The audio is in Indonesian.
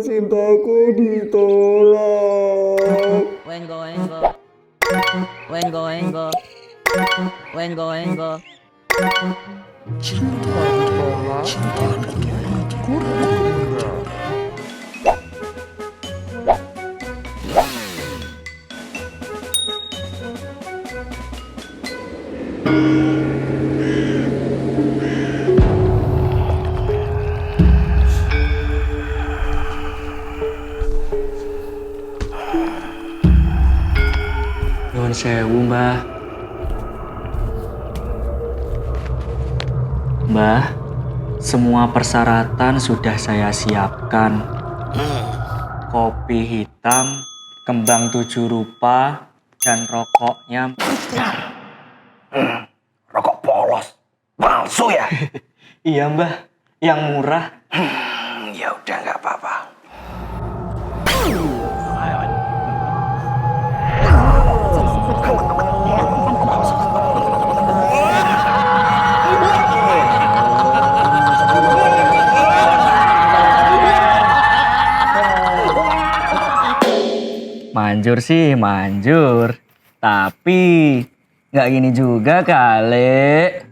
Cintaku ditolak. Wengo, wengo, wengo, wengo, wengo, wengo. Cinta ditolak. Cinta ditolak. Kurang. Nyuwun sewu, Mbah. Mbah, semua persyaratan sudah saya siapkan. Kopi hitam, kembang 7 rupa, dan rokoknya. Rokok polos, palsu ya? Iya, Mbah, yang murah. Ya udah nggak apa-apa. Manjur sih, manjur. Tapi nggak gini juga kali.